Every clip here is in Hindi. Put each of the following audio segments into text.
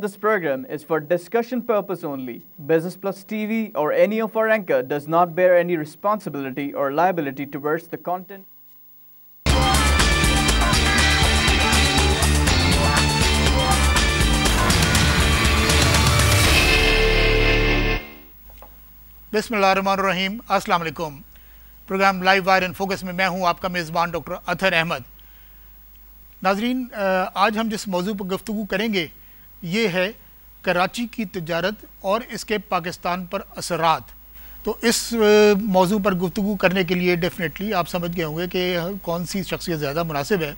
This program is for discussion purpose only. Business Plus TV or any of our anchor does not bear any responsibility or liability towards the content. बिस्मिल्लाहिर्रहमानिर्रहीम, अस्सलाम वालेकुम। Programme live wire in focus में मैं हूं आपका मेज़बान डॉक्टर अतहर अहमद। नाजरीन, आज हम जिस मौजू पर गुफ्तगू करेंगे ये है कराची की तिजारत और इसके पाकिस्तान पर असरात। तो इस मौजू पर गुफ्तगू करने के लिए डेफिनेटली आप समझ गए होंगे कि कौन सी शख्सियत ज़्यादा मुनासिब है।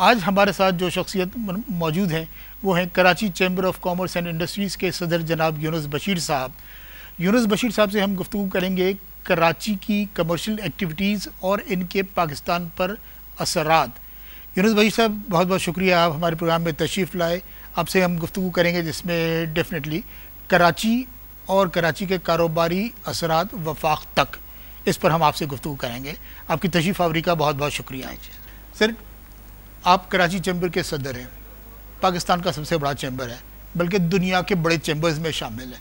आज हमारे साथ जो शख्सियत मौजूद हैं वो हैं Karachi chamber of commerce and industries के सदर जनाब यूनुस बशीर साहब। यूनुस बशीर साहब से हम गुफ्तगू करेंगे कराची की कमर्शियल एक्टिविटीज़ और इनके पाकिस्तान पर असरात। यूनुस बशीर साहब, बहुत बहुत शुक्रिया, आप हमारे प्रोग्राम में तशरीफ़ लाए। आपसे हम गुफ्तगू करेंगे जिसमें डेफिनेटली कराची और कराची के कारोबारी असरात वफाक तक, इस पर हम आपसे गुफ्तगू करेंगे। आपकी तशरीफ़ आवरी का बहुत बहुत शुक्रिया। सर, आप कराची चैम्बर के सदर हैं, पाकिस्तान का सबसे बड़ा चैम्बर है, बल्कि दुनिया के बड़े चैम्बर्स में शामिल है।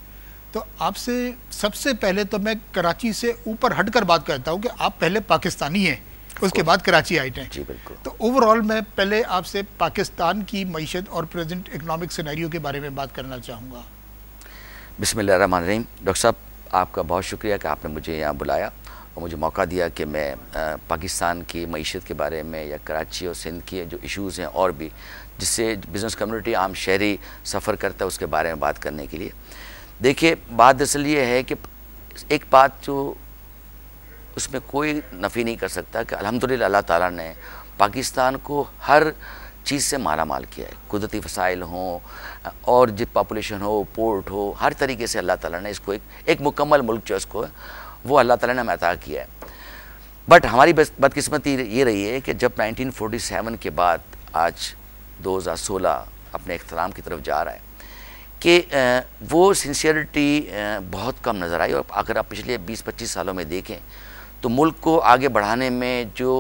तो आपसे सबसे पहले तो मैं कराची से ऊपर हटकर बात करता हूँ कि आप पहले पाकिस्तानी हैं, उसके बाद कराची आए हैं। जी बिल्कुल। तो ओवरऑल मैं पहले आपसे पाकिस्तान की मईशत और प्रेजेंट इकनॉमिक सिनेरियो के बारे में बात करना चाहूँगा। बिस्मिल्लाहिर्रहमानिर्रहीम। डॉक्टर साहब, आपका बहुत शुक्रिया कि आपने मुझे यहाँ बुलाया और मुझे मौका दिया कि मैं पाकिस्तान की मईशत के बारे में या कराची और सिंध के जो इश्यूज़ हैं और भी जिससे बिज़नेस कम्युनिटी आम शहरी सफ़र करता है उसके बारे में बात करने के लिए। देखिए, बात दरअसल ये है कि एक बात जो उसमें कोई नफ़ी नहीं कर सकता कि अल्हम्दुलिल्लाह अल्लाह ताला ने पाकिस्तान को हर चीज़ से माला माल किया है। कुदरती वसाइल हों और जित पॉपुलेशन हो, पोर्ट हो, हर तरीके से अल्लाह ताला ने इसको एक मुकम्मल मुल्क जो इसको है वो अल्लाह ताला ने हमें अता किया है। बट हमारी बदकिस्मती ये रही है कि जब 1947 के बाद आज 2016 अपने इख्तिताम की तरफ जा रहा है कि वो सिंसियरिटी बहुत कम नज़र आई। और अगर आप पिछले 20-25 सालों में देखें तो मुल्क को आगे बढ़ाने में जो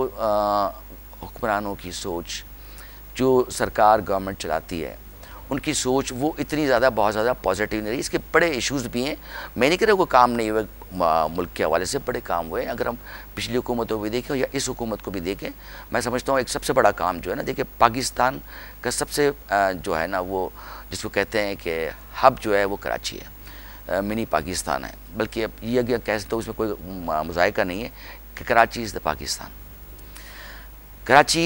हुक्मरानों की सोच, जो सरकार गवर्नमेंट चलाती है, उनकी सोच वो इतनी ज़्यादा बहुत ज़्यादा पॉजिटिव नहीं रही। इसके बड़े इश्यूज़ भी हैं, मैं नहीं कह रहा कोई काम नहीं हुए, मुल्क के हवाले से बड़े काम हुए। अगर हम पिछली हुकूमतों को भी देखें या इस हुकूमत को भी देखें, मैं समझता हूँ एक सबसे बड़ा काम जो है ना, देखिए पाकिस्तान का सबसे जो है ना वो जिसको कहते हैं कि हब जो है वो कराची है, मिनी पाकिस्तान है। बल्कि अब ये अगर कह सकते हो उसमें कोई मुज़ायका नहीं है कि कराची इज़ द पाकिस्तान। कराची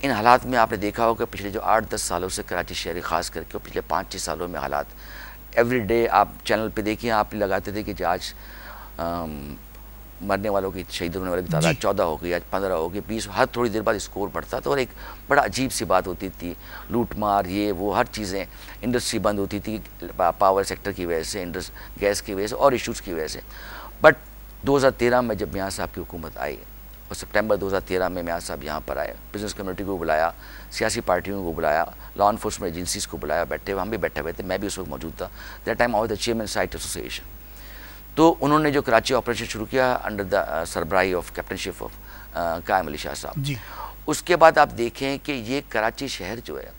इन हालात में आपने देखा होगा पिछले जो 8-10 सालों से कराची शहरी ख़ास करके पिछले 5-6 सालों में हालात एवरी डे आप चैनल पे देखिए, आप लगाते थे कि आज मरने वालों की, शहीद होने वालों की तादाद 14 हो गई, आज 15 हो गई, 20, हर थोड़ी देर बाद स्कोर बढ़ता था और एक बड़ा अजीब सी बात होती थी, लूट मार ये वो हर चीज़ें, इंडस्ट्री बंद होती थी पावर सेक्टर की वजह से, गैस की वजह से और इशूज़ की वजह से। बट 2013 में जब मियाँ साहब की हुकूमत आई और सितंबर 2013 में मियाँ साहब यहाँ पर आए, बिज़नेस कम्युनिटी को बुलाया, सियासी पार्टियों को बुलाया, लॉ इन्फोर्समेंट एजेंसीज़ को बुलाया, बैठे हुए हम भी बैठे हुए थे, मैं भी उस वक्त मौजूद था। That time I was the chairman site association. तो उन्होंने जो कराची ऑपरेशन शुरू किया अंडर द सरबराही of captainship of Qaim Ali Shah साहब जी, उसके बाद आप देखें कि ये कराची शहर जो है,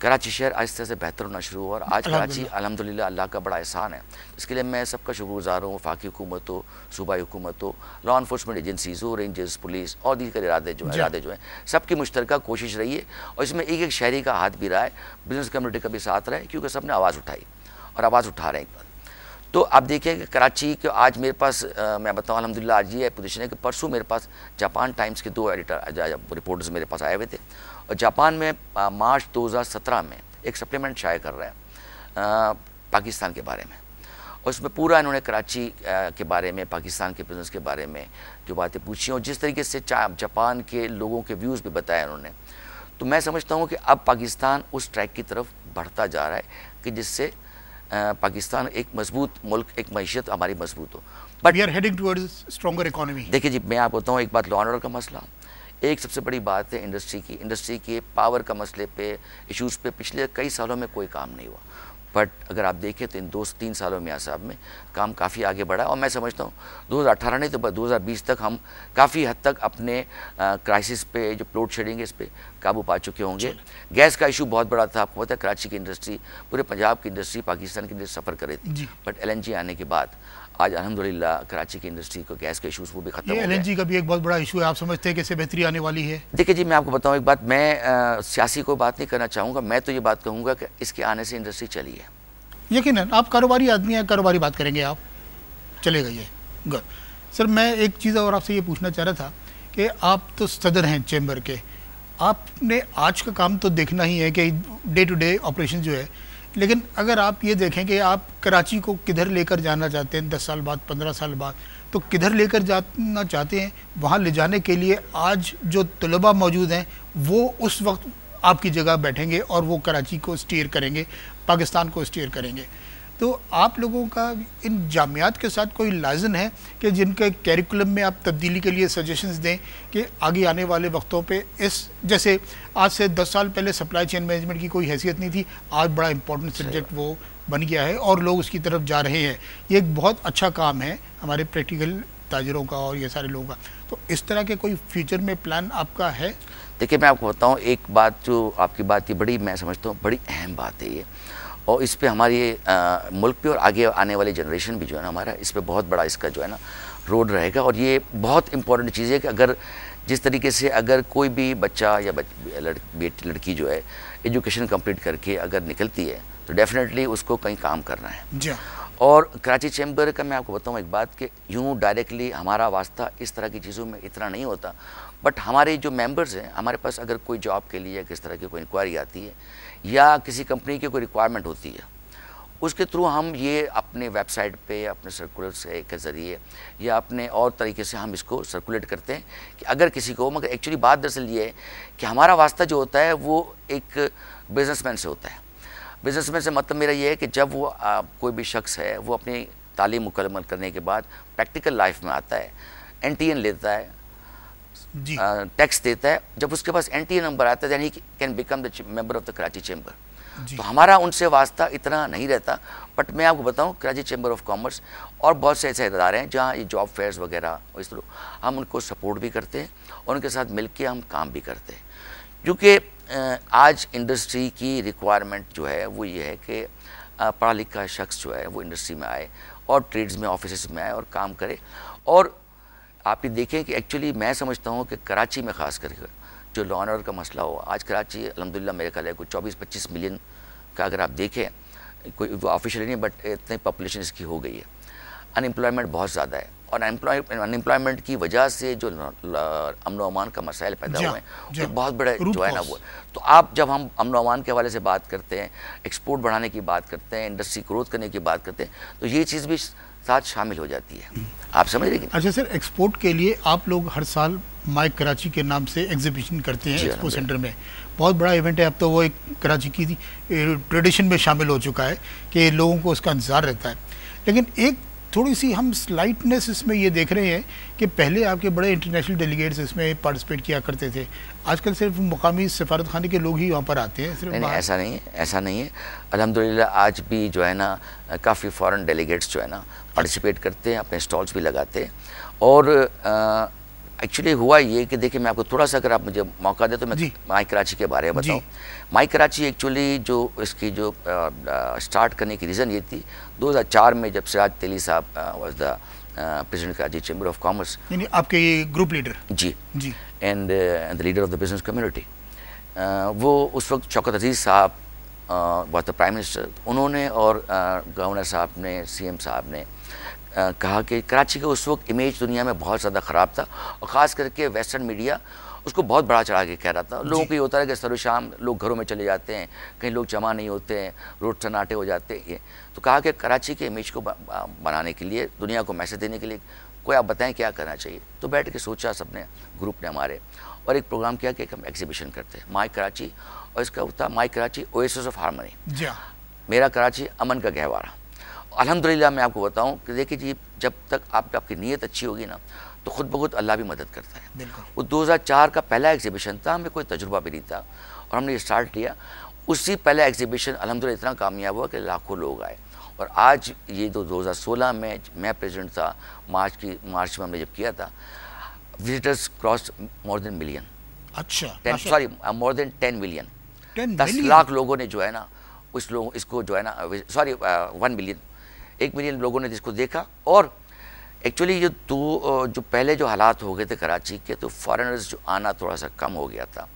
कराची शहर आहिस्ते से बेहतर होना शुरू हुआ और आज कराची अल्हम्दुलिल्लाह अल्लाह का बड़ा एहसान है। इसके लिए मैं सबका शुक्रगुज़ार हूँ, वफाकी हुकूमत हो, सूबाई हुकूमत हो, लॉ इन्फोर्समेंट एजेंसीज़ हो, रेंजर्स, पुलिस और दीगर इरादे जो हैं सबकी मुश्तरका कोशिश रही है और इसमें एक एक शहरी का हाथ भी रहा है, बिज़नेस कम्युनिटी का भी साथ रहा है, क्योंकि सब ने आवाज़ उठाई और आवाज़ उठा रहे हैं। तो आप देखिए कि कराची के आज मेरे पास मैं बताऊँ अल्हम्दुलिल्लाह आज ये पोजीशन है कि परसों मेरे पास जापान टाइम्स के 2 एडिटर रिपोर्टर्स मेरे पास आए हुए थे और जापान में मार्च 2017 में एक सप्लीमेंट शाये कर रहे हैं पाकिस्तान के बारे में और उसमें पूरा इन्होंने कराची के बारे में, पाकिस्तान के बिज़नेस के बारे में जो बातें पूछी और जिस तरीके से जापान के लोगों के व्यूज़ भी बताए उन्होंने। तो मैं समझता हूँ कि अब पाकिस्तान उस ट्रैक की तरफ बढ़ता जा रहा है कि जिससे पाकिस्तान एक मजबूत मुल्क, एक मईशत हमारी मजबूत हो। But we are heading towards stronger economy. देखिए जी, मैं आपको बताऊँ एक बात, लॉ एंड ऑर्डर का मसला एक सबसे बड़ी बात है। इंडस्ट्री के पावर का मसले पे, इश्यूज़ पे पिछले कई सालों में कोई काम नहीं हुआ। बट अगर आप देखें तो इन 2-3 सालों में साहब में काम काफ़ी आगे बढ़ा और मैं समझता हूँ 2018 नहीं तो 2020 तक हम काफ़ी हद तक अपने क्राइसिस पे, जो प्लॉट शेडिंग है, इस पे काबू पा चुके होंगे। गैस का इशू बहुत बड़ा था, आपको पता है कराची की इंडस्ट्री, पूरे पंजाब की इंडस्ट्री, पाकिस्तान की इंडस्ट्री सफ़र कर रही थी, बट LNG आने के बाद आज अल्हम्दुलिल्लाह कराची की इंडस्ट्री को गैस के इशूज़ वो भी खत्म हो गए। LNG का भी एक बहुत बड़ा इशू है, आप समझते हैं कि इससे बेहतरी आने वाली है? देखिए जी, मैं आपको बताऊं एक बात, मैं सियासी कोई बात नहीं करना चाहूँगा, मैं तो ये बात कहूँगा कि इसके आने से इंडस्ट्री चली है। यकीनन आप कारोबारी आदमी हैं, कारोबारी बात करेंगे, आप चले गए गुड। सर मैं एक चीज़ और आपसे ये पूछना चाह रहा था कि आप तो सदर हैं चैम्बर के, आपने आज का काम तो देखना ही है कि डे टू डे ऑपरेशन जो है, लेकिन अगर आप ये देखें कि आप कराची को किधर लेकर जाना चाहते हैं 10 साल बाद, 15 साल बाद, तो किधर लेकर जाना चाहते हैं, वहाँ ले जाने के लिए आज जो तलबा मौजूद हैं वो उस वक्त आपकी जगह बैठेंगे और वो कराची को स्टीयर करेंगे, पाकिस्तान को स्टीयर करेंगे। तो आप लोगों का इन जामियात के साथ कोई लाज़िम है कि जिनके कैरिकुलम में आप तब्दीली के लिए सजेशंस दें कि आगे आने वाले वक्तों पे इस, जैसे आज से 10 साल पहले सप्लाई चेन मैनेजमेंट की कोई हैसियत नहीं थी, आज बड़ा इंपॉर्टेंट सब्जेक्ट वो बन गया है और लोग उसकी तरफ जा रहे हैं। ये एक बहुत अच्छा काम है हमारे प्रैक्टिकल ताजरों का और ये सारे लोगों का। तो इस तरह के कोई फ्यूचर में प्लान आपका है? देखिए मैं आपको बताऊँ एक बात, जो आपकी बात थी बड़ी, मैं समझता हूँ बड़ी अहम बात है ये, और इस पे हमारी मुल्क पे और आगे आने वाली जनरेशन भी जो है ना हमारा, इस पे बहुत बड़ा इसका जो है ना रोल रहेगा। और ये बहुत इंपॉर्टेंट चीज़ है कि अगर जिस तरीके से अगर कोई भी बच्चा या लड़की जो है एजुकेशन कंप्लीट करके अगर निकलती है तो डेफिनेटली उसको कहीं काम करना है जी। और कराची चैम्बर का मैं आपको बताऊँ एक बात कि यूँ डायरेक्टली हमारा वास्ता इस तरह की चीज़ों में इतना नहीं होता, बट हमारे जो मेंबर्स हैं, हमारे पास अगर कोई जॉब के लिए किस तरह की कोई इंक्वायरी आती है या किसी कंपनी की कोई रिक्वायरमेंट होती है, उसके थ्रू हम ये अपने वेबसाइट पे, अपने सर्कुलर से के ज़रिए या अपने और तरीके से हम इसको सर्कुलेट करते हैं कि अगर किसी को, मगर एक्चुअली बात दरअसल ये है कि हमारा वास्ता जो होता है वो एक बिजनेसमैन से होता है। बिजनेसमैन से मतलब मेरा ये है कि जब वो कोई भी शख्स है वो अपनी तालीम मुकम्मल करने के बाद प्रैक्टिकल लाइफ में आता है, NTA लेता है, टैक्स देता है, जब उसके पास NTA नंबर आता है यानी कि can become the member of the Karachi chamber. तो हमारा उनसे वास्ता इतना नहीं रहता, बट मैं आपको बताऊं कराची चैम्बर ऑफ कॉमर्स और बहुत से ऐसे इदारे हैं जहाँ ये जॉब फेयर्स वगैरह इस तरह हम उनको सपोर्ट भी करते हैं और उनके साथ मिलके हम काम भी करते हैं, क्योंकि आज इंडस्ट्री की रिक्वायरमेंट जो है वो ये है कि पढ़ा लिखा शख्स जो है वो इंडस्ट्री में आए और ट्रेड्स में, ऑफिस में आए और काम करे। और आप ये देखें कि एक्चुअली मैं समझता हूँ कि कराची में ख़ास करके जो लॉ एंड ऑर्डर का मसला हो, आज कराची अल्हम्दुलिल्लाह मेरे ख्याल है कुछ 24-25 मिलियन का अगर आप देखें, कोई ऑफिशियल नहीं बट इतनी पॉपुलेशन इसकी हो गई है। अनएम्प्लॉयमेंट बहुत ज़्यादा है और अनएम्प्लॉयमेंट की वजह से जो अमन व अमान का मसाइल पैदा हुए हैं वो बहुत बड़ा जो है ना वो। तो आप जब हम अमन व अमान के हवाले से बात करते हैं, एक्सपोर्ट बढ़ाने की बात करते हैं, इंडस्ट्री ग्रोथ करने की बात करते हैं, तो ये चीज़ भी साथ शामिल हो जाती है। आप समझ रहे हैं? अच्छा सर, एक्सपोर्ट के लिए आप लोग हर साल माई कराची के नाम से एग्जीबिशन करते हैं एक्सपो सेंटर में, बहुत बड़ा इवेंट है। अब तो वो एक कराची की ट्रेडिशन में शामिल हो चुका है कि लोगों को उसका इंतज़ार रहता है। लेकिन एक थोड़ी सी हम स्लाइटनेस इसमें ये देख रहे हैं कि पहले आपके बड़े इंटरनेशनल डेलीगेट्स इसमें पार्टिसिपेट किया करते थे, आजकल सिर्फ मुकामी सफारत खाने के लोग ही वहाँ पर आते हैं। सिर्फ नहीं, ऐसा नहीं है, ऐसा नहीं है। अल्हम्दुलिल्लाह आज भी जो है ना काफ़ी फॉरेन डेलीगेट्स जो है ना पार्टिसिपेट करते हैं, अपने स्टॉल्स भी लगाते हैं। और एक्चुअली हुआ ये कि देखिए मैं आपको थोड़ा सा, अगर आप मुझे मौका दे तो मैं माई कराची के बारे में बताऊँ। माई कराची एक्चुअली जो इसकी जो स्टार्ट करने की रीज़न ये थी, 2004 में जब सिराज तेली साहब was the president Karachi chamber of commerce, यानी आपके ये ग्रुप लीडर जी and the leader of the business community, वो उस वक्त शौकत अजीज़ साहब वाज द प्राइम मिनिस्टर, उन्होंने और गवर्नर साहब ने, CM साहब ने कहा कि कराची का उस वक्त इमेज दुनिया में बहुत ज़्यादा ख़राब था और ख़ास करके वेस्टर्न मीडिया उसको बहुत बड़ा चढ़ा के कह रहा था। लोगों को ये होता है कि सर शाम लोग घरों में चले जाते हैं, कहीं लोग जमा नहीं होते हैं, रोड सन्नाटे हो जाते हैं। ये तो कहा कि कराची के इमेज को बनाने के लिए, दुनिया को मैसेज देने के लिए कोई आप बताएं क्या करना चाहिए। तो बैठ के सोचा सबने, ग्रुप ने हमारे, और एक प्रोग्राम किया कि हम एग्जीबिशन करते हैं माई कराची, और इसका होता माई कराची ओएसिस ऑफ हार्मनी, मेरा कराची अमन का गहवारा। अल्हम्दुलिल्लाह मैं आपको बताऊं कि देखिए जी, जब तक आपकी नीयत अच्छी होगी ना तो खुद ब खुद अल्लाह भी मदद करता है। वो 2004 का पहला एग्जीबिशन था, हमें कोई तजुर्बा भी नहीं था और हमने ये स्टार्ट किया। उसी पहला एग्जीबिशन अल्हम्दुलिल्लाह इतना कामयाब हुआ कि लाखों लोग आए। और आज ये 2016 में मैं प्रेसिडेंट था, मार्च में हमने जब किया था, visitors cross more than million. अच्छा, sorry more than 10 million, 10 million? Lakh लोगों ने जो है ना इसको जो है ना, सॉरी 1 मिलियन, 1 मिलियन लोगों ने जिसको देखा। और एक्चुअली ये जो पहले जो हालात हो गए थे कराची के, तो फॉरेनर्स जो आना थोड़ा सा कम हो गया था।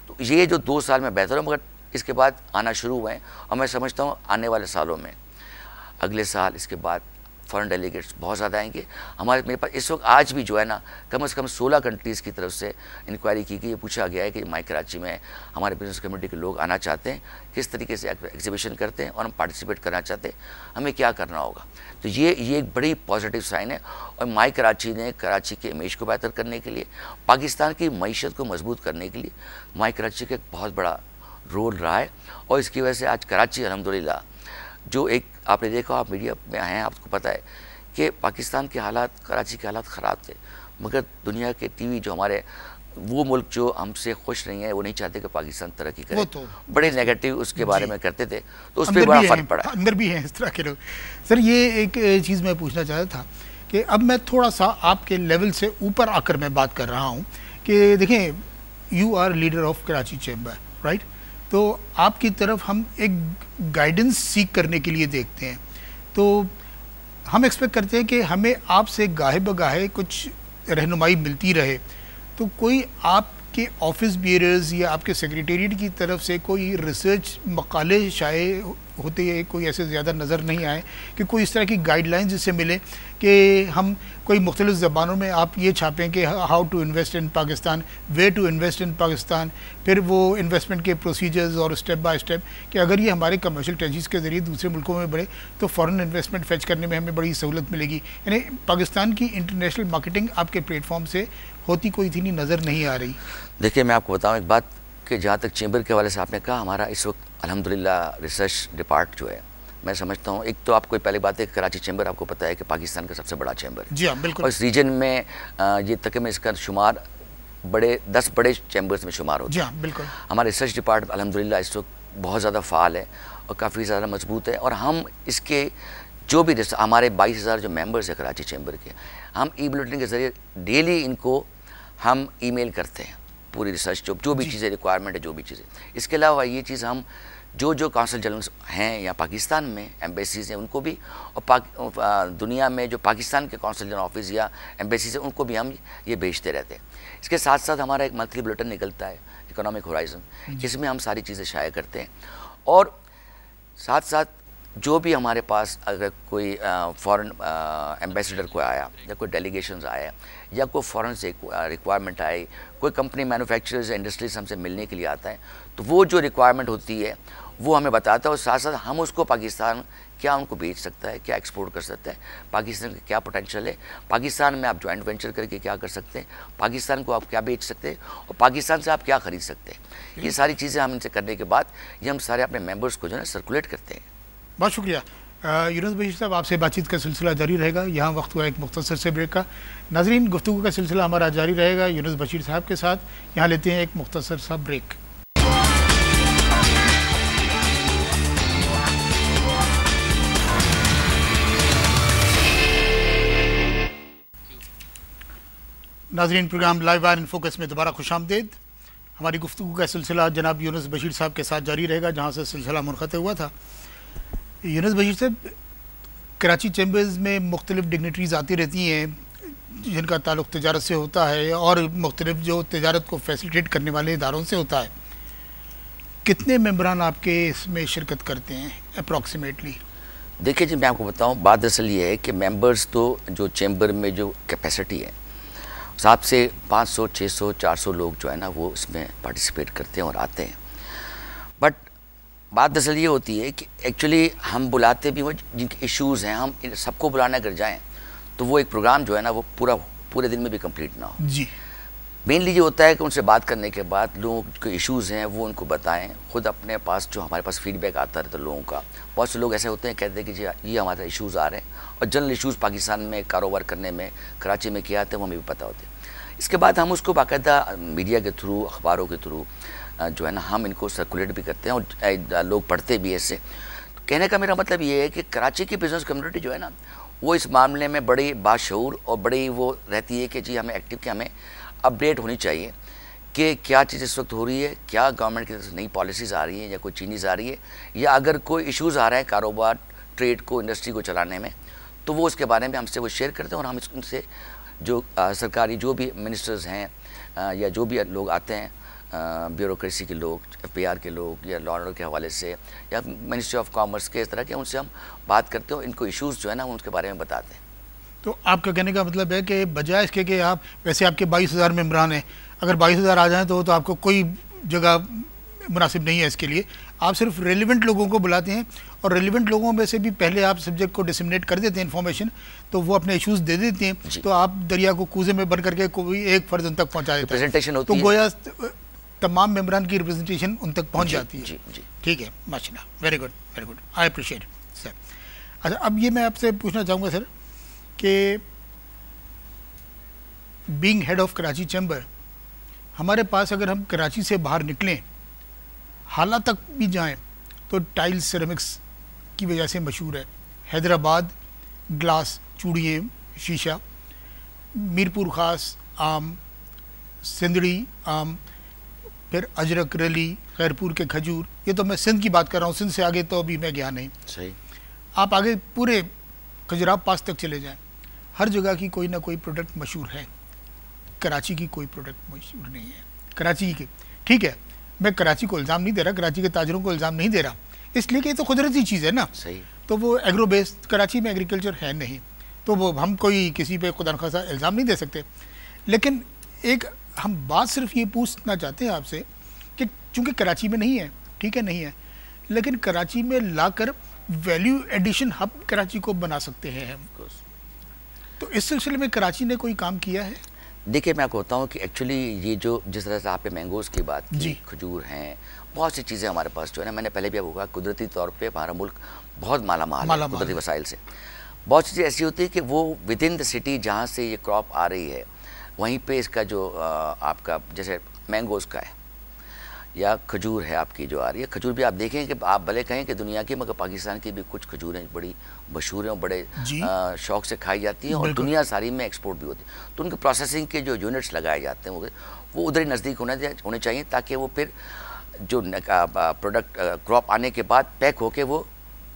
तो ये जो 2 साल में बेहतर हो, मगर इसके बाद आना शुरू हुए हैं। और मैं समझता हूँ आने वाले सालों में, अगले साल, इसके बाद फॉरेन डेलीगेट्स बहुत ज़्यादा आएंगे। मेरे पास इस वक्त आज भी जो है ना कम से कम 16 कंट्रीज़ की तरफ से इंक्वायरी की गई। ये पूछा गया है कि माई कराची में हमारे बिजनेस कम्युनिटी के लोग आना चाहते हैं, किस तरीके से एग्जीबिशन करते हैं और हम पार्टिसिपेट करना चाहते हैं, हमें क्या करना होगा। तो ये एक बड़ी पॉजिटिव साइन है। और माई कराची ने कराची के इमेज को बेहतर करने के लिए, पाकिस्तान की मईशत को मजबूत करने के लिए माई कराची का एक बहुत बड़ा रोल रहा है। और इसकी वजह से आज कराची अल्हम्दुलिल्लाह, जो एक आपने देखा, आप मीडिया में आए हैं, आपको पता है कि पाकिस्तान के हालात, कराची के हालात ख़राब थे, मगर दुनिया के टीवी जो हमारे, वो मुल्क जो हमसे खुश नहीं है, वो नहीं चाहते कि पाकिस्तान तरक्की करे, तो बड़े नेगेटिव उसके बारे में करते थे, तो उस पर बड़ा फर्क पड़ा। अंदर भी हैं इस तरह के लोग। सर, ये एक चीज़ मैं पूछना चाहता था कि अब मैं थोड़ा सा आपके लेवल से ऊपर आकर मैं बात कर रहा हूँ कि देखें, you are leader of Karachi chamber, right? तो आपकी तरफ हम एक गाइडेंस सीख करने के लिए देखते हैं, तो हम एक्सपेक्ट करते हैं कि हमें आपसे गाहे बगाहे कुछ रहनुमाई मिलती रहे। तो कोई आपके ऑफिस बियरर्स या आपके सेक्रेटेरिएट की तरफ से कोई रिसर्च मकाले शाये होते हैं, कोई ऐसे ज़्यादा नज़र नहीं आए कि कोई इस तरह की गाइडलाइंस जिससे मिले कि हम कोई मुख्तलिफ़ ज़बानों में आप ये छापें कि how to invest in Pakistan, way to invest in Pakistan, फिर वो इन्वेस्टमेंट के प्रोसीजर्स और स्टेप बाय स्टेप, कि अगर ये हमारे कमर्शियल स्ट्रेटजीज़ के ज़रिए दूसरे मुल्कों में बढ़े तो फ़ॉरेन इन्वेस्टमेंट फेच करने में हमें बड़ी सहूलत मिलेगी। यानी पाकिस्तान की इंटरनेशनल मार्केटिंग आपके प्लेटफॉर्म से होती कोई इतनी नज़र नहीं आ रही। देखिए, मैं आपको बताऊँ एक बात कि जहाँ तक चैम्बर के हवाले से आपने कहा, हमारा इस वक्त अल्हम्दुलिल्लाह रिसर्च डिपार्ट जो है, मैं समझता हूँ, एक तो आपको पहली बात है कि कराची चैम्बर आपको पता है कि पाकिस्तान का सबसे बड़ा चैम्बर है। जी हाँ, बिल्कुल। और इस रीजन में ये तक में इसका शुमार 10 बड़े चैम्बर्स में शुमार होता है। जी हाँ, बिल्कुल। हमारा रिसर्च डिपार्ट अल्हम्दुलिल्लाह इस वक्त बहुत ज़्यादा फ़ाल है और काफ़ी ज़्यादा मजबूत है। और हम इसके जो भी हमारे 22,000 जो मेंबर्स हैं कराची चैम्बर के, हम ई बुलेटिन के ज़रिए डेली इनको हम ईमेल करते हैं पूरी रिसर्च, जो भी चीज़ें रिक्वायरमेंट है, जो भी चीज़ें। इसके अलावा ये चीज़ हम जो काउंसिल जनरल्स हैं या पाकिस्तान में एम्बेसीज हैं उनको भी, और दुनिया में जो पाकिस्तान के काउंसिल जनरल ऑफिस या एम्बेसीज हैं उनको भी हम ये भेजते रहते हैं। इसके साथ साथ हमारा एक मंथली बुलेटिन निकलता है, इकोनॉमिक होराइजन, जिसमें हम सारी चीज़ें शाया करते हैं। और साथ साथ जो भी हमारे पास अगर कोई फॉरेन एम्बेसडर को आया या कोई डेलीगेशंस आया या कोई फॉरेन से रिक्वायरमेंट आई, कोई कंपनी मैन्युफैक्चरर्स या इंडस्ट्रीज हमसे मिलने के लिए आता है, तो वो जो रिक्वायरमेंट होती है वो हमें बताता है। और साथ साथ हम उसको पाकिस्तान क्या उनको बेच सकता है, क्या एक्सपोर्ट कर सकता है, पाकिस्तान का क्या पोटेंशियल है, पाकिस्तान में आप जॉइंट वेंचर करके क्या कर सकते हैं, पाकिस्तान को आप क्या बेच सकते हैं और पाकिस्तान से आप क्या ख़रीद सकते हैं। ये सारी चीज़ें हम इनसे करने के बाद ये हम सारे अपने मेम्बर्स को जो है सर्कुलेट करते हैं। बहुत शुक्रिया यूनुस बशीर साहब, आपसे बातचीत का सिलसिला जारी रहेगा। यहाँ वक्त हुआ एक मुख्तसर से ब्रेक का। नाजरीन, गुफ्तगू का सिलसिला हमारा जारी रहेगा यूनुस बशीर साहब के साथ। यहाँ लेते हैं एक मुख्तसर सा ब्रेक। नाजरीन, programme live wire in focus में दोबारा खुशामदीद। हमारी गुफ्तगू का सिलसिला जनाब यूनुस बशीर साहब के साथ जारी रहेगा, जहाँ से सिलसिला मुनक़ते हुआ था। यूनुस बशीर साहब, कराची चैम्बर्स में मुख्तलिफ डिग्निटरीज़ आती रहती हैं जिनका ताल्लुक़ तजारत से होता है और मुख्तलिफ जो तजारत को फैसिलिटेट करने वाले इदारों से होता है। कितने मेम्बरान आपके इसमें शिरकत करते हैं अप्रॉक्सीमेटली? देखिए जी, मैं आपको बताऊँ, बात असल ये है कि मेंबर्स तो जो चैम्बर में जो कैपेसिटी है हिसाब से 500, 600, 400 लोग जो है ना वो इसमें पार्टिसिपेट करते हैं और आते हैं। बट बात असल ये होती है कि एक्चुअली हम बुलाते भी वो जिनके इश्यूज़ हैं, हम इन सबको बुलाने अगर जाएँ तो वो एक प्रोग्राम जो है ना वो पूरे दिन में भी कंप्लीट ना हो। जी, मेनली ये होता है कि उनसे बात करने के बाद लोगों के इश्यूज़ हैं वो उनको बताएं। खुद अपने पास जो हमारे पास फीडबैक आता रहता है लोगों का, बहुत से लोग ऐसे होते हैं कहते हैं कि जी ये हमारे इश्यूज़ आ रहे हैं, और जनरल इश्यूज़ पाकिस्तान में कारोबार करने में कराची में क्या आते हैं वो हमें भी पता होते हैं। इसके बाद हम उसको बाकायदा मीडिया के थ्रू, अखबारों के थ्रू जो है ना हम इनको सर्कुलेट भी करते हैं और लोग पढ़ते भी ऐसे। तो कहने का मेरा मतलब ये है कि कराची की बिज़नेस कम्युनिटी जो है ना वो इस मामले में बड़ी बाशऊर और बड़ी वो रहती है कि जी हमें एक्टिव, कि हमें अपडेट होनी चाहिए कि क्या चीज़ इस वक्त हो रही है, क्या गवर्नमेंट की तरफ से नई पॉलिसीज़ आ रही हैं या कोई चेंजेस आ रही है, या अगर कोई इश्यूज़ आ रहे हैं कारोबार, ट्रेड को, इंडस्ट्री को चलाने में, तो वो उसके बारे में हमसे वो शेयर करते हैं और हम उनसे जो सरकारी जो भी मिनिस्टर्स हैं या जो भी लोग आते हैं, ब्यूरोक्रेसी के लोग, FPR के लोग, या लॉ ऑर्डर के हवाले से, या मिनिस्ट्री ऑफ कॉमर्स के, इस तरह के, उनसे हम बात करते हैं, इनको इश्यूज़ जो है ना हम उनके बारे में बताते हैं। तो आपका कहने का मतलब है कि बजाय इसके कि आप, वैसे आपके 22,000 मेम्बरान हैं, अगर 22,000 आ जाएँ तो आपको कोई जगह मुनासिब नहीं है इसके लिए, आप सिर्फ रेलिवेंट लोगों को बुलाते हैं और रेलिवेंट लोगों में से भी पहले आप सब्जेक्ट को डिसमिनेट कर देते हैं इन्फॉर्मेशन, तो वो अपने इश्यूज दे देते हैं, तो आप दरिया को कूजे में बंद करके कोई एक फर्ज उन तक पहुँचा देते हैं, तो गोया तमाम मेम्बरान की रिप्रेजेंटेशन उन तक पहुँच जाती है। ठीक है, माशाल्लाह, very good, I appreciate sir. अच्छा, अब ये मैं आपसे पूछना चाहूँगा सर कि being head of Karachi chamber, हमारे पास अगर हम कराची से बाहर निकलें, हाला तक भी जाएं, तो टाइल्स सिरेमिक्स की वजह से मशहूर है। हैदराबाद ग्लास, चूड़ियाँ, शीशा, मीरपुर ख़ास आम, सिंदड़ी आम, फिर अजरक रली, खैरपुर के खजूर, ये तो मैं सिंध की बात कर रहा हूँ, सिंध से आगे तो अभी मैं गया नहीं। सही। आप आगे पूरे खजुराहो पास तक चले जाएं, हर जगह की कोई ना कोई प्रोडक्ट मशहूर है, कराची की कोई प्रोडक्ट मशहूर नहीं है। कराची की, ठीक है, मैं कराची को इल्ज़ाम नहीं दे रहा, कराची के ताजरों को इल्ज़ाम नहीं दे रहा, इसलिए कि ये तो कुदरती चीज़ है ना। सही। तो वो एग्रो बेस्ड, कराची में एग्रीकल्चर है नहीं, तो वो हम कोई किसी पे खुदा खासा इल्ज़ाम नहीं दे सकते। लेकिन एक हम बात सिर्फ ये पूछना चाहते हैं आपसे कि चूँकि कराची में नहीं है, ठीक है, नहीं है, लेकिन कराची में लाकर वैल्यू एडिशन हब कराची को बना सकते हैं हम, तो इस सिलसिले में कराची ने कोई काम किया है? देखिए, मैं आपको बताऊँ कि एक्चुअली ये जो जिस तरह से आपने मैंगोज़ की बात की, खजूर हैं, बहुत सी चीज़ें हमारे पास जो है ना, मैंने पहले भी आपको कहा, कुदरती तौर पे हमारा मुल्क बहुत माला है कुदरती वसाइल से। बहुत सी चीज़ें ऐसी होती है कि वो विद इन द सिटी जहाँ से ये क्रॉप आ रही है, वहीं पे इसका जो आपका जैसे मैंगोज़ का है या खजूर है आपकी जो आ रही है, खजूर भी आप देखें कि आप भले कहें कि दुनिया की, मगर पाकिस्तान की भी कुछ खजूरें बड़ी मशहूर हैं और बड़े शौक़ से खाई जाती हैं और दुनिया सारी में एक्सपोर्ट भी होती है। तो उनके प्रोसेसिंग के जो यूनिट्स लगाए जाते हैं वो उधर ही नज़दीक होने चाहिए, ताकि वो फिर जो प्रोडक्ट क्रॉप आने के बाद पैक होके वो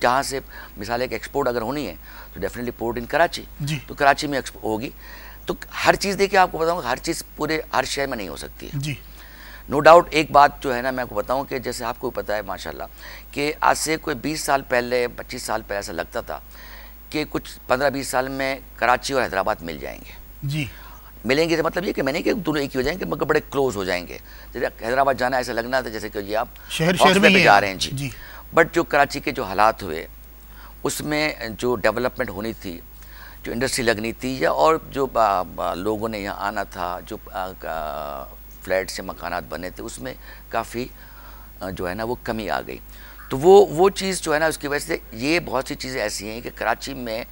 जहाँ से, मिसाल एक एक्सपोर्ट अगर होनी है तो डेफिनेटली पोर्ट इन कराची, तो कराची में एक्सपोर्ट होगी। तो हर चीज़ देखिए, आपको बताऊँगा, हर चीज़ पूरे हर शहर में नहीं हो सकती है जी। नो डाउट एक बात जो है ना, मैं आपको बताऊं कि जैसे आपको पता है माशाल्लाह कि आज से कोई 20 साल पहले, 25 साल पहले ऐसा लगता था कि कुछ 15-20 साल में कराची और हैदराबाद मिल जाएंगे जी। मिलेंगे तो मतलब ये कि मैंने कि दोनों एक ही हो जाएंगे, मगर बड़े क्लोज हो जाएंगे। जैसे हैदराबाद जाना ऐसा लगना था जैसे कि ये आप शहर में जा रहे हैं जी। बट जो कराची के जो हालात हुए, उसमें जो डेवलपमेंट होनी थी, जो इंडस्ट्री लगनी थी, या और जो लोगों ने यहाँ आना था, जो फ्लैट से मकानात बने थे, उसमें काफ़ी जो है ना वो कमी आ गई। तो वो चीज़ जो है ना, उसकी वजह से ये बहुत सी चीज़ें ऐसी हैं कि कराची में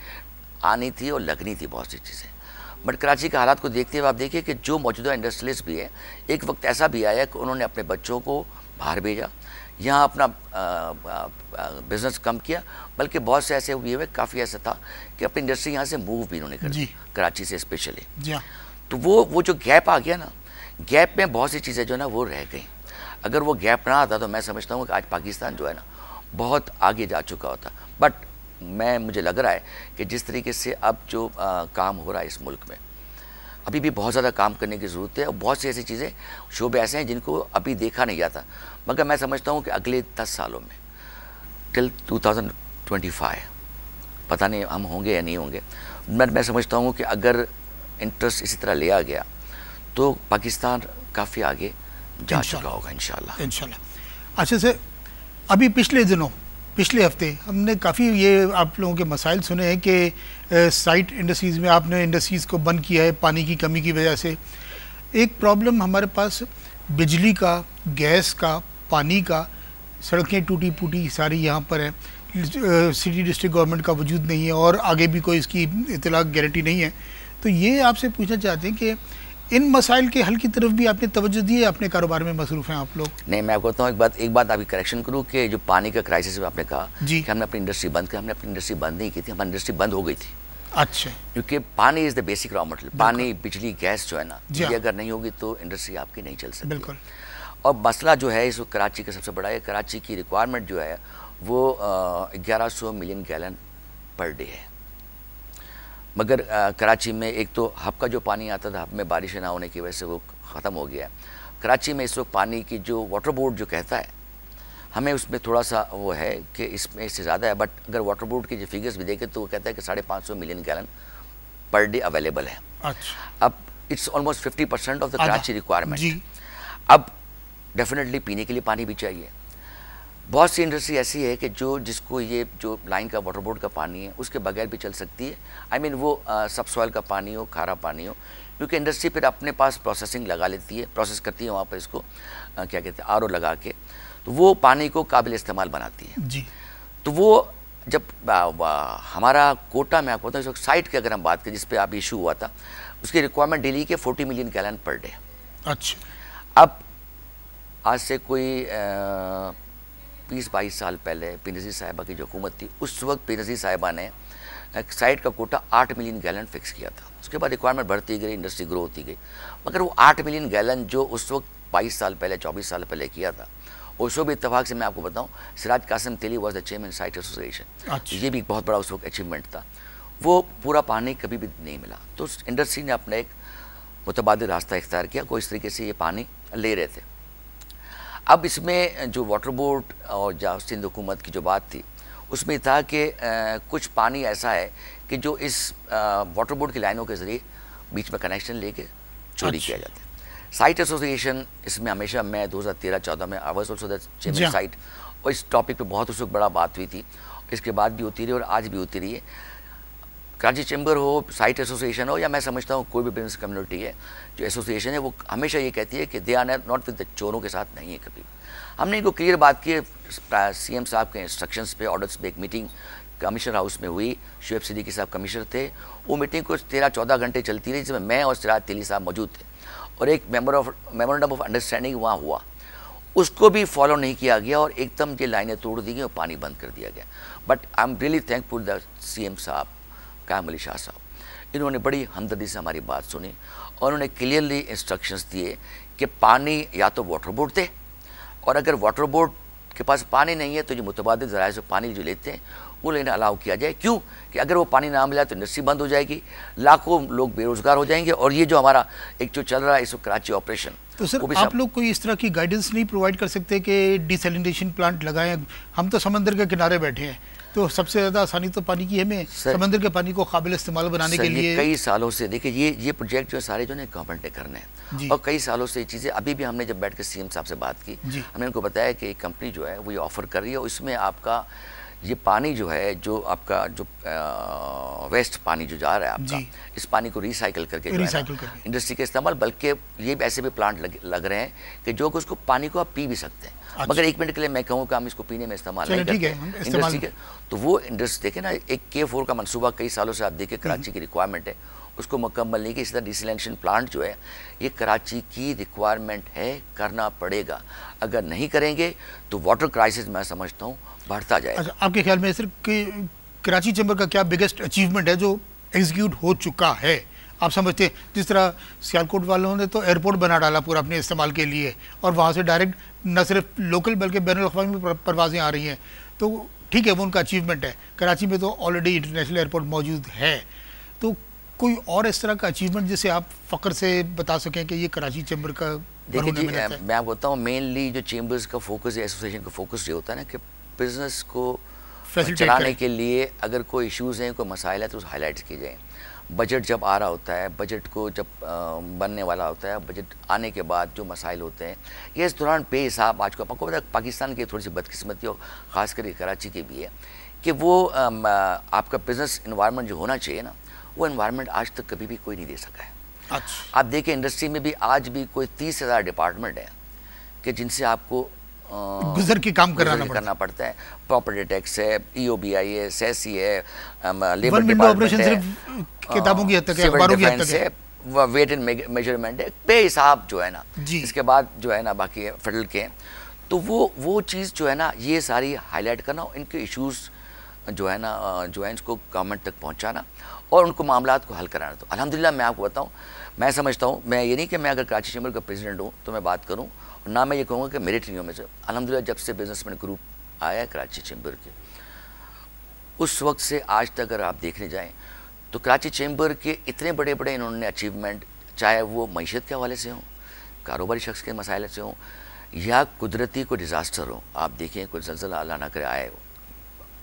आनी थी और लगनी थी बहुत सी चीज़ें। बट कराची के हालात को देखते हुए आप देखिए कि जो मौजूदा इंडस्ट्रियलिस्ट भी है, एक वक्त ऐसा भी आया कि उन्होंने अपने बच्चों को बाहर भेजा, यहाँ अपना बिज़नेस कम किया, बल्कि बहुत से ऐसे हुए, काफ़ी ऐसा था कि अपनी इंडस्ट्री यहाँ से मूव भी उन्होंने कर दी, कराची से स्पेशली। तो वो जो गैप आ गया ना, गैप में बहुत सी चीज़ें जो है ना वो रह गई। अगर वो गैप ना आता तो मैं समझता हूँ कि आज पाकिस्तान जो है ना बहुत आगे जा चुका होता। बट मुझे लग रहा है कि जिस तरीके से अब जो काम हो रहा है इस मुल्क में, अभी भी बहुत ज़्यादा काम करने की ज़रूरत है और बहुत सी ऐसी चीज़ें, शोबे ऐसे हैं जिनको अभी देखा नहीं जाता। मगर मैं समझता हूँ कि अगले 10 सालों में टिल 2025 पता नहीं हम होंगे या नहीं होंगे, मैं समझता हूँ कि अगर इंटरेस्ट इसी तरह लिया गया तो पाकिस्तान काफ़ी आगे जा चुका होगा इंशाल्लाह। अच्छा सर, अभी पिछले हफ्ते हमने काफ़ी ये आप लोगों के मसाइल सुने हैं कि साइट इंडस्ट्रीज़ में आपने इंडस्ट्रीज़ को बंद किया है पानी की कमी की वजह से। एक प्रॉब्लम हमारे पास बिजली का, गैस का, पानी का, सड़कें टूटी फूटी सारी यहाँ पर है, सिटी डिस्ट्रिक्ट गवर्नमेंट का वजूद नहीं है और आगे भी कोई इसकी इतला गारंटी नहीं है। तो ये आपसे पूछना चाहते हैं कि इन मसाइल के हल की तरफ भी आपने तवज्जो दी है? अपने कारोबार में मसरूफ हैं आप लोग? नहीं, मैं कहता हूँ एक बात अभी करेक्शन करूँ कि जो पानी का क्राइसिस आपने कहा कि हमने अपनी इंडस्ट्री बंद की, हमने अपनी इंडस्ट्री बंद नहीं की थी, हमारी इंडस्ट्री बंद हो गई थी। अच्छा, क्योंकि पानी is the basic raw material. पानी, बिजली, गैस जो है ना, जी हाँ। ये अगर नहीं होगी तो इंडस्ट्री आपकी नहीं चल सकती। बिल्कुल। और मसला जो है इस वक्त कराची का सबसे बड़ा है, कराची की रिक्वायरमेंट जो है वो 1100 मिलियन गैलन पर डे है। मगर कराची में एक तो हब का जो पानी आता था, हब में बारिश ना होने की वजह से वो ख़त्म हो गया है। कराची में इस वक्त पानी की जो वाटर बोर्ड जो कहता है, हमें उसमें थोड़ा सा वो है कि इसमें इससे ज़्यादा है, बट अगर वाटर बोर्ड की जो फिगर्स भी देखें तो वो कहता है कि 550 million gallon per day available है। अच्छा, अब it's almost 50% of the Karachi requirement. जी। अब डेफिनेटली पीने के लिए पानी भी चाहिए। बहुत सी इंडस्ट्री ऐसी है कि जिसको ये जो लाइन का वाटर बोर्ड का पानी है उसके बगैर भी चल सकती है। आई मीन वो सब सॉइल का पानी हो, खारा पानी हो, क्योंकि इंडस्ट्री फिर अपने पास प्रोसेसिंग लगा लेती है, प्रोसेस करती है वहाँ पर इसको क्या कहते हैं आरओ लगा के, तो वो पानी को काबिल इस्तेमाल बनाती है। जी। तो वो जब हमारा कोटा में आपको बताऊँ, इस वक्त साइट की अगर हम बात करें जिस पे आप इशू हुआ था, उसकी रिक्वायरमेंट डेली के 40 मिलियन गैलन पर डे। अच्छा। अब आज से कोई 20-22 साल पहले बेनज़ीर साहिबा की जो हुकूमत थी, उस वक्त बेनज़ीर साहिबा ने साइट का कोटा 8 मिलियन गैलन फिक्स किया था। उसके बाद रिक्वायरमेंट बढ़ती गई, इंडस्ट्री ग्रो होती गई, मगर वो 8 मिलियन गैलन जो उस वक्त 22 साल पहले 24 साल पहले किया था, उसको भी इत्तेफाक से मैं आपको बताऊं, Siraj Qasim Teli was the chairman site association. अच्छा। ये भी एक बहुत बड़ा उस वक्त अचीवमेंट था। वो पूरा पानी कभी भी नहीं मिला, तो इंडस्ट्री ने अपना एक मुतबादिल रास्ता इख्तियार किया, कोई इस तरीके से ये पानी ले रहे थे। अब इसमें जो वाटर बोर्ड और जो सिंध हुकूमत की जो बात थी, उसमें था कि कुछ पानी ऐसा है कि जो इस वाटर बोर्ड की लाइनों के ज़रिए बीच में कनेक्शन लेके चोरी किया जाता है। साइट एसोसिएशन इसमें हमेशा, मैं 2013-14 में I was also the chairman site, और इस टॉपिक पे बहुत उस वक्त बड़ा बात हुई थी, इसके बाद भी होती रही और आज भी होती रही है। कराची चैम्बर हो, साइट एसोसिएशन हो, या मैं समझता हूँ कोई भी बिजनेस कम्युनिटी है जो एसोसिएशन है, वो हमेशा ये कहती है कि they are not with the चोरों के साथ नहीं है कभी। हमने इनको क्लियर बात की, CM साहब के इंस्ट्रक्शंस पे, ऑर्डर्स पे एक मीटिंग कमिश्नर हाउस में हुई, शुएब सिद्दीकी साहब कमिश्नर थे। वो मीटिंग कुछ 13-14 घंटे चलती रही, जिसमें मैं और सिराज तेली साहब मौजूद थे, और एक मेमोरेंडम ऑफ अंडरस्टैंडिंग वहाँ हुआ, उसको भी फॉलो नहीं किया गया और एकदम ये लाइनें तोड़ दी गई और पानी बंद कर दिया गया। But I am really thankful the CM साहब, कायम अली शाह साहब, इन्होंने बड़ी हमदर्दी से हमारी बात सुनी और उन्होंने क्लियरली इंस्ट्रक्शंस दिए कि पानी या तो वाटर बोर्ड दे, और अगर वाटर बोर्ड के पास पानी नहीं है तो जो मुतबादिल ज़राए से पानी जो लेते हैं वो लेना अलाउ किया जाए। क्यों कि अगर वो पानी ना मिला तो इंडस्ट्री बंद हो जाएगी, लाखों लोग बेरोज़गार हो जाएंगे, और ये जो हमारा एक जो चल रहा है इस वक्त कराची ऑपरेशन, तो सर आप लोग कोई इस तरह की गाइडेंस नहीं प्रोवाइड कर सकते कि डिसैलिनेशन प्लांट लगाएं? हम तो समंदर के किनारे बैठे हैं, तो सबसे ज़्यादा आसानी तो पानी की हमें समंदर के पानी को काबिल इस्तेमाल बनाने के लिए। कई सालों से देखिए ये प्रोजेक्ट जो है सारे जो है गवर्नमेंट ने करने हैं, और कई सालों से ये चीज़ें, अभी भी हमने जब बैठ के CM साहब से बात की, हमने उनको बताया कि एक कंपनी जो है वो ये ऑफ़र कर रही है, और इसमें आपका ये पानी जो है, जो आपका जो वेस्ट पानी जो जा रहा है आपका, इस पानी को रिसाइकिल करके इंडस्ट्री के इस्तेमाल, बल्कि ये ऐसे भी प्लांट लग रहे हैं कि जो उसको पानी को आप पी भी सकते हैं। अच्छा। मगर एक मिनट के लिए मैं कहूँ कि हम इसको पीने में इस्तेमाल नहीं करते इंडस्ट्री के, तो वो इंडस्ट्री देखें ना, एक K4 का मनसूबा कई सालों से आप देखिए कराची की रिक्वायरमेंट है, उसको मुकम्मल नहीं कि इसी तरह डिसैलिनेशन प्लांट जो है ये कराची की रिक्वायरमेंट है, करना पड़ेगा। अगर नहीं करेंगे तो वाटर क्राइसिस मैं समझता हूँ बढ़ता जाएगा। अच्छा, आपके ख्याल में सिर्फ कराची चैम्बर का क्या बिगेस्ट अचीवमेंट है जो एग्जीक्यूट हो चुका है? आप समझते हैं जिस तरह सियालकोट वालों ने तो एयरपोर्ट बना डाला पूरा अपने इस्तेमाल के लिए, और वहाँ से डायरेक्ट न सिर्फ लोकल बल्कि बैनुल अक़वामी परवाज़ें आ रही हैं, तो ठीक है वो उनका अचीवमेंट है। कराची में तो ऑलरेडी इंटरनेशनल एयरपोर्ट मौजूद है, तो कोई और इस तरह का अचीवमेंट जिसे आप फ़ख्र से बता सकें कि ये कराची चैम्बर का? देखिए जी, मैं आपको बताऊँ, मेनली जो चैम्बर्स का फोकस है, एसोसिएशन का फोकस ये होता है ना कि बिज़नेस को चलाने के लिए अगर कोई इश्यूज़ हैं, कोई मसाइल है, तो हाईलाइट किए जाएँ। बजट जब आ रहा होता है, बजट को जब बनने वाला होता है, बजट आने के बाद जो मसाइल होते हैं, ये इस दौरान बेहिसाब, आज को आपको पता है पाकिस्तान की थोड़ी सी बदकिस्मती और ख़ास करके कराची की भी है कि वो आपका बिज़नेस इन्वायरमेंट जो होना चाहिए ना, वो इन्वायरमेंट आज तक कभी भी कोई नहीं दे सका है। अच्छा। आप देखिए इंडस्ट्री में भी आज भी कोई 30,000 डिपार्टमेंट है कि जिनसे आपको गुजर के काम करना पड़ता है। प्रॉपर्टी टैक्स है, EOBI है, सेसी है, लेबर डिपार्टमेंट है, किताबों की हद तक है, अखबारों की हद तक है, वेट एंड मेजरमेंट है, बेहिसाब जो है ना, इसके बाद जो है ना बाकी फेडरल के, तो वो चीज़ जो है ना, ये सारी हाईलाइट करना, इनके इश्यूज़ जो है ना ज्वाइंट्स को गवर्नमेंट तक पहुंचाना और उनको मामलात को हल कराना। तो अल्हम्दुलिल्लाह मैं आपको बताऊं, मैं समझता हूं, मैं ये नहीं कि मैं अगर कराची चैम्बर का प्रेसिडेंट हूं तो मैं बात करूं, और ना मैं ये कहूँगा कि मेरिट नहीं हो में से। अल्हम्दुलिल्लाह जब से बिजनेसमैन ग्रुप आया कराची चैम्बर के, उस वक्त से आज तक अगर आप देखने जाएँ तो कराची चैम्बर के इतने बड़े बड़े इन्होंने अचीवमेंट, चाहे वो मईशत के हवाले से हों, कारोबारी शख्स के मसाइल से हों, या कुदरती कोई डिज़ास्टर हो। आप देखें कोई ज़लज़ला अल्लाह ना करे आए,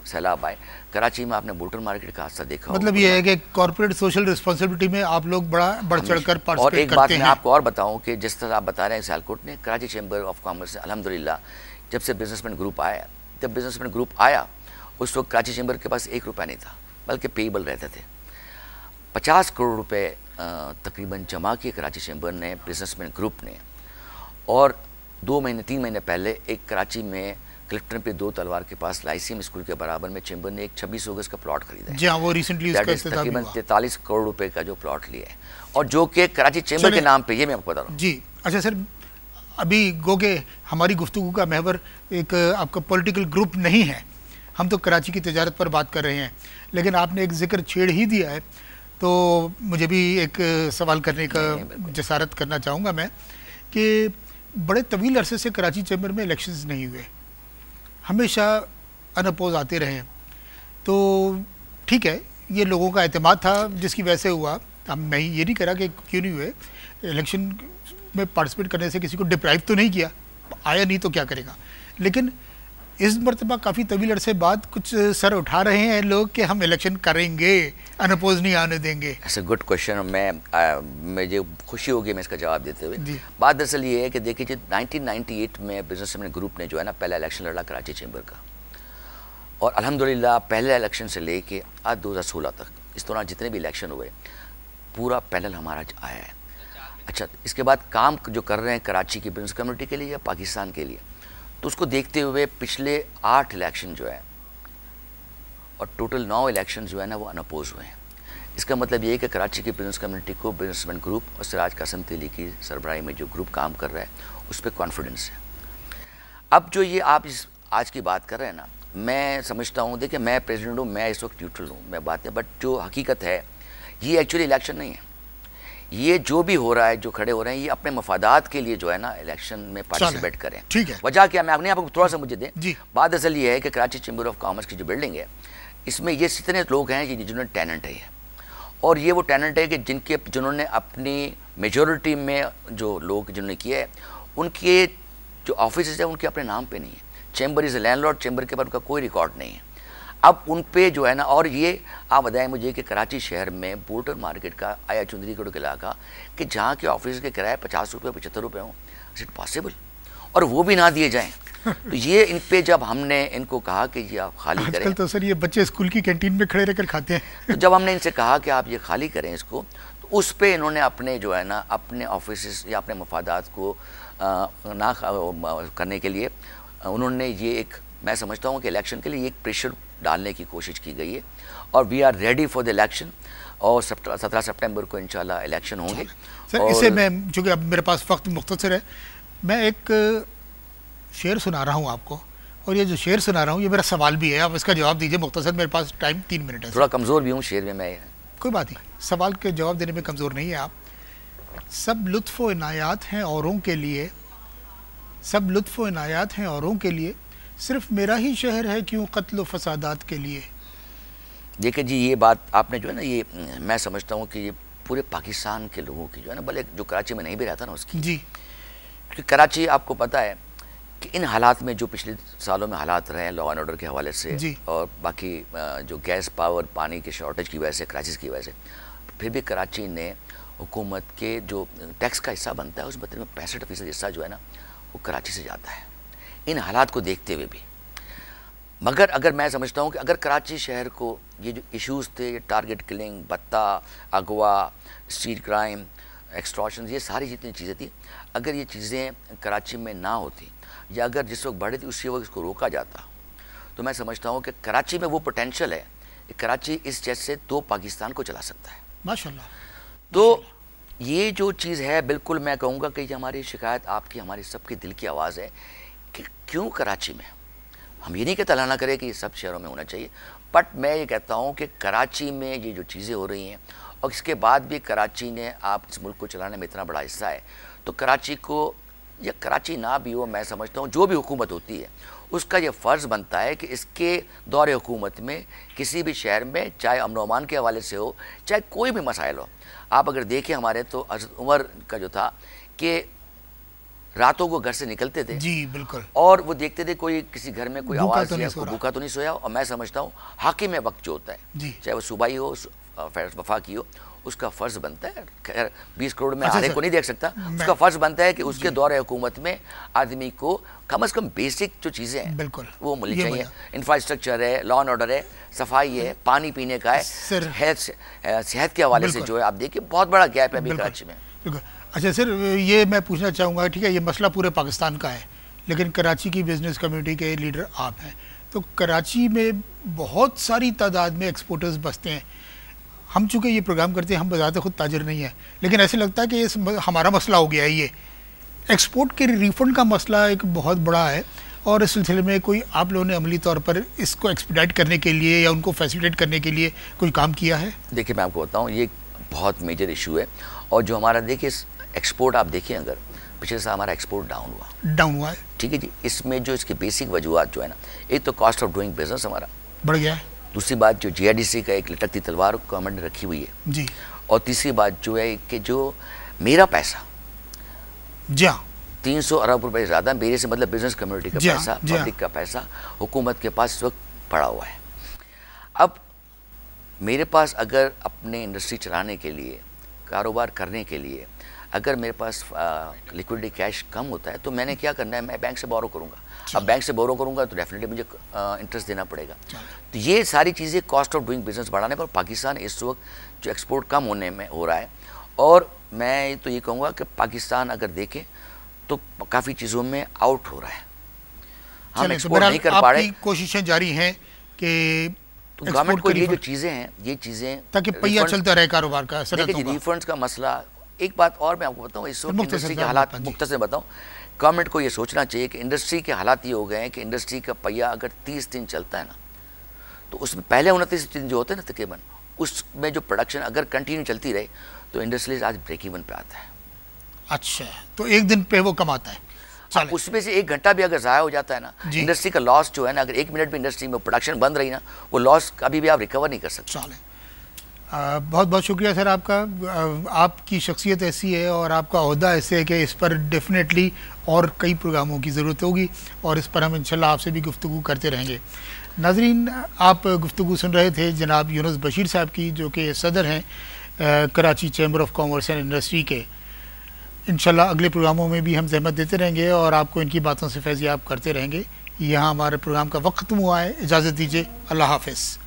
सैलाब आए, कराची में आपने बोल्टन मार्केट का हादसा देखा। मतलब ये है कि कॉर्पोरेट सोशल रिस्पॉन्सिबिलिटी में आप लोग बड़ा बढ़ चढ़ कर पार्टिसिपेट करते हैं। और एक बात मैं आपको और बताऊं कि जिस तरह आप बता रहे हैं सियालकोट ने कराची चैम्बर ऑफ कॉमर्स से अल्हम्दुलिल्लाह जब से बिजनेसमैन ग्रुप आया, जब बिजनेसमैन ग्रुप आया उस वक्त कराची चैम्बर के पास 1 रुपया नहीं था, बल्कि पेएबल रहते थे। 50 करोड़ रुपए तकरीबन जमा किए कराची चैम्बर ने, बिजनेसमैन ग्रुप ने, और 2 महीने 3 महीने पहले एक कराची में कलेक्टर पे 2 तलवार के पास लाइसियम स्कूल के बराबर में चैम्बर ने एक 26 अगस्त का प्लॉट खरीदा है। जी हाँ, वो रिसेंटली उसका इफ्तिताह तकरीबन 43 करोड़ रुपए का जो प्लॉट लिया है, और जो कि कराची चैम्बर के नाम पे, ये मैं आपको बता रहा हूँ। जी अच्छा सर, अभी गो के हमारी गुफ्तगू का महवर एक आपका पॉलिटिकल ग्रुप नहीं है, हम तो कराची की तजारत पर बात कर रहे हैं, लेकिन आपने एक जिक्र छेड़ ही दिया है तो मुझे भी एक सवाल करने का जसारत करना चाहूँगा मैं, कि बड़े तवील अरसे से कराची चैम्बर में इलेक्शंस नहीं हुए, हमेशा अनअपोज आते रहे। तो ठीक है, ये लोगों का एतमाद था जिसकी वजह से हुआ। अब मैं ये नहीं कह रहा कि क्यों नहीं हुए, इलेक्शन में पार्टिसिपेट करने से किसी को डिप्राइव तो नहीं किया, आया नहीं तो क्या करेगा। लेकिन इस मरतबा काफ़ी तवील अरसे बाद कुछ सर उठा रहे हैं लोग कि हम इलेक्शन करेंगे, अनअपोज नहीं आने देंगे। ऐसा गुड क्वेश्चन, मुझे खुशी होगी मैं इसका जवाब देते हुए। बात दरअसल ये है कि देखिए 1998 में बिजनेसमैन ग्रुप ने जो है ना पहला इलेक्शन लड़ा कराची चैम्बर का, और अल्हम्दुलिल्लाह पहले इलेक्शन से लेके आज 2016 तक इस दौरान जितने भी इलेक्शन हुए पूरा पैनल हमारा आया है। अच्छा, इसके बाद काम जो कर रहे हैं कराची की बिजनेस कम्युनिटी के लिए या पाकिस्तान के लिए, तो उसको देखते हुए पिछले 8 इलेक्शन जो है और टोटल 9 इलेक्शन जो है ना वो अनअपोज हुए हैं। इसका मतलब ये है कि कराची की बिजनेस कम्युनिटी को बिजनेसमैन ग्रुप और सिराज कासिम तेली की सरबराही में जो ग्रुप काम कर रहा है उस पर कॉन्फिडेंस है। अब जो ये आप इस आज की बात कर रहे हैं ना, मैं समझता हूँ, देखिए मैं प्रेसिडेंट हूँ, मैं इस वक्त न्यूट्रल हूँ, मैं बात है, बट जो हकीकत है ये एक्चुअली इलेक्शन नहीं है। ये जो भी हो रहा है, जो खड़े हो रहे हैं, ये अपने मफादात के लिए जो है ना इलेक्शन में पार्टिसिपेट करें। ठीक है, वजह क्या, मैं अपने आपको थोड़ा सा मुझे दें। बात असल ये है कि कराची चैम्बर ऑफ कॉमर्स की जो बिल्डिंग है, इसमें ये जितने लोग हैं जिन्होंने टेनेंट है, और ये वो टेनेंट है कि जिन्होंने अपनी मेजॉरिटी में जो लोग जिन्होंने किया है, उनके जो ऑफिस है उनके अपने नाम पे नहीं है। Chamber is a landlord, chamber के पास उनका कोई रिकॉर्ड नहीं है। अब उन पे जो है ना, और ये आप बताएं मुझे कि कराची शहर में बोल्टन मार्केट का आया चुंदरी करोड़ के इलाका कि जहाँ के ऑफिस के किराए 50 रुपये 75 रुपये हों, इज इट पॉसिबल, और वो भी ना दिए जाएं। तो ये इन पे जब हमने इनको कहा कि ये आप खाली करें, आजकल तो सर ये बच्चे स्कूल की कैंटीन में खड़े रहकर खाते हैं। तो जब हमने इनसे कहा कि आप ये खाली करें इसको, तो उस पे इन्होंने अपने जो है ना अपने ऑफिस या अपने मफादात को ना करने के लिए उन्होंने ये एक, मैं समझता हूँ कि इलेक्शन के लिए एक प्रेशर डालने की कोशिश की गई है, और we are ready for the election, और 17 सितंबर को इंशाल्लाह इलेक्शन होंगे। सर इससे मैं, चूँकि अब मेरे पास वक्त मुख्तसर है, मैं एक शेर सुना रहा हूँ आपको, और ये जो शेर सुना रहा हूँ ये मेरा सवाल भी है, आप इसका जवाब दीजिए मुख्तसर, मेरे पास टाइम 3 मिनट है। थोड़ा कमज़ोर भी हूँ शेर में मैं। कोई बात नहीं, सवाल के जवाब देने में कमज़ोर नहीं है आप। सब लुत्फ़ व इनायात हैं औरों के लिए, सब लुत्फ़ व इनायात हैं औरों के लिए, सिर्फ मेरा ही शहर है क्यों कत्ल व फसादात के लिए। देखिए जी, ये बात आपने जो है ना, ये मैं समझता हूँ कि ये पूरे पाकिस्तान के लोगों की जो है ना, भले जो कराची में नहीं भी रहता ना उसकी जी, क्योंकि कराची आपको पता है कि इन हालात में जो पिछले सालों में हालात रहे हैं लॉ एंड ऑर्डर के हवाले से, और बाकी जो गैस पावर पानी के शॉर्टेज की वजह से, क्राइसिस की वजह से, फिर भी कराची ने हुकूमत के जो टैक्स का हिस्सा बनता है उस बदले में 65% हिस्सा जो है ना वो कराची से जाता है, इन हालात को देखते हुए भी। मगर अगर मैं समझता हूँ कि अगर कराची शहर को ये जो इश्यूज़ थे, टारगेट किलिंग, भत्ता, अगवा, स्ट्रीट क्राइम, एक्सटॉर्शन, ये सारी जितनी चीज़ें थी, अगर ये चीज़ें कराची में ना होती, या अगर जिस वक्त बढ़ी थी उसी वक्त इसको रोका जाता, तो मैं समझता हूँ कि कराची में वो पोटेंशियल है कि कराची इस जैसे 2 पाकिस्तान को चला सकता है माशाल्लाह। तो ये जो चीज़ है, बिल्कुल मैं कहूँगा कि ये हमारी शिकायत, आपकी, हमारी सबके दिल की आवाज़ है कि क्यों कराची में हम ये नहीं कहते अल्लाह ना करे कि सब शहरों में होना चाहिए, बट मैं ये कहता हूँ कि कराची में ये जो चीज़ें हो रही हैं, और इसके बाद भी कराची ने आप इस मुल्क को चलाने में इतना बड़ा हिस्सा है, तो कराची को, या कराची ना भी हो, मैं समझता हूँ जो भी हुकूमत होती है उसका ये फ़र्ज़ बनता है कि इसके दौरे हुकूमत में किसी भी शहर में, चाहे अमन अमान के हवाले से हो, चाहे कोई भी मसाइल हो, आप अगर देखें हमारे तो हज़रत उमर का जो था कि रातों को घर से निकलते थे जी बिल्कुल, और वो देखते थे कोई किसी घर में कोई आवाज़ या भूखा तो नहीं सोया। और मैं समझता हूँ हाकिम वक्त जो होता है, चाहे वो सूबाई हो, वफा की हो, उसका फ़र्ज़ बनता है, खैर 20 करोड़ में हर एक को नहीं देख सकता, उसका फ़र्ज़ बनता है कि उसके दौरे हुकूमत में आदमी को कम अज़ कम बेसिक जो चीज़ें हैं बिल्कुल वो मिलनी चाहिए। इंफ्रास्ट्रक्चर है, लॉ एंड ऑर्डर है, सफाई है, पानी पीने का है, सेहत के हवाले से जो है आप देखिए बहुत बड़ा गैप है अभी कराची में। अच्छा सर, ये मैं पूछना चाहूँगा, ठीक है, ये मसला पूरे पाकिस्तान का है, लेकिन कराची की बिज़नेस कम्युनिटी के लीडर आप हैं, तो कराची में बहुत सारी तादाद में एक्सपोर्टर्स बसते हैं। हम चूँकि ये प्रोग्राम करते हैं, हम बजाते खुद ताजर नहीं हैं, लेकिन ऐसे लगता है कि ये हमारा मसला हो गया है। ये एक्सपोर्ट के रिफ़ंड का मसला एक बहुत बड़ा है, और इस सिलसिले में कोई आप लोगों ने अमली तौर पर इसको एक्सपीडाइट करने के लिए या उनको फैसिलिटेट करने के लिए कोई काम किया है? देखिए मैं आपको बताऊँ, ये बहुत मेजर इशू है, और जो हमारा देखिए एक्सपोर्ट आप देखिए, अगर पिछले साल हमारा एक्सपोर्ट डाउन हुआ है, ठीक है जी। इसमें जो इसकी बेसिक वजूहत जो है ना, एक तो कॉस्ट ऑफ डूइंग बिजनेस हमारा बढ़ गया है, दूसरी बात जो GIDC का एक लटकती तलवार गवर्नमेंट ने रखी हुई है जी, और तीसरी बात जो है कि जो मेरा पैसा जी 300 अरब रुपए ज़्यादा, मेरे से मतलब बिजनेस कम्युनिटी का पैसा, पब्लिक का पैसा हुकूमत के पास इस वक्त पड़ा हुआ है। अब मेरे पास अगर अपने इंडस्ट्री चलाने के लिए, कारोबार करने के लिए अगर मेरे पास लिक्विडिटी कैश कम होता है, तो मैंने क्या करना है, मैं बैंक से बोरो करूँगा। अब बैंक से बोरो करूँगा तो डेफिनेटली मुझे इंटरेस्ट देना पड़ेगा। तो ये सारी चीज़ें कॉस्ट ऑफ डूइंग बिजनेस बढ़ाने पर पाकिस्तान इस वक्त जो एक्सपोर्ट कम होने में हो रहा है, और मैं तो ये कहूँगा कि पाकिस्तान अगर देखें तो काफ़ी चीज़ों में आउट हो रहा है, हम एक्सपोर्ट नहीं कर पा रहे। कोशिशें जारी हैं कि तो गवर्नमेंट को ये जो चीज़ें हैं, ये चीज़ें ताकि पहिया चलता रहे कारोबार का। रिफंड्स का मसला, एक बात और मैं आपको बताऊँ, इस वक्त इंडस्ट्री के हालात मुख्तसर बताऊँ, गवर्नमेंट को ये सोचना चाहिए कि इंडस्ट्री के हालात ये हो गए हैं कि इंडस्ट्री का पहिया अगर 30 दिन चलता है ना, तो उसमें पहले 29 दिन जो होते हैं ना तकरीबन, उसमें जो प्रोडक्शन अगर कंटिन्यू चलती रहे तो इंडस्ट्रीज आज ब्रेक इवन पे आता है। अच्छा, तो एक दिन पे वो कमाता है, उसमें से 1 घंटा भी अगर ज़ाया हो जाता है ना, इंडस्ट्री का लॉस जो है ना, अगर 1 मिनट भी इंडस्ट्री में प्रोडक्शन बंद रही ना, वो लॉस कभी भी आप रिकवर नहीं कर सकते। बहुत बहुत शुक्रिया सर आपका। आपकी शख्सियत ऐसी है और आपका ओहदा ऐसे है कि इस पर डेफिनेटली और कई प्रोग्रामों की ज़रूरत होगी, और इस पर हम इंशाल्लाह आपसे भी गुफ्तगू करते रहेंगे। नाजरीन, आप गुफ्तगू सुन रहे थे जनाब यूनुस बशीर साहब की, जो कि सदर हैं Karachi chamber of commerce and industry के। इंशाल्लाह अगले प्रोग्रामों में भी हम ज़हमत देते रहेंगे और आपको इनकी बातों से फैज़याब करते रहेंगे। यहाँ हमारे प्रोग्राम का वक्त ख़त्म हुआ है, इजाज़त दीजिए, अल्लाह हाफ़िज़।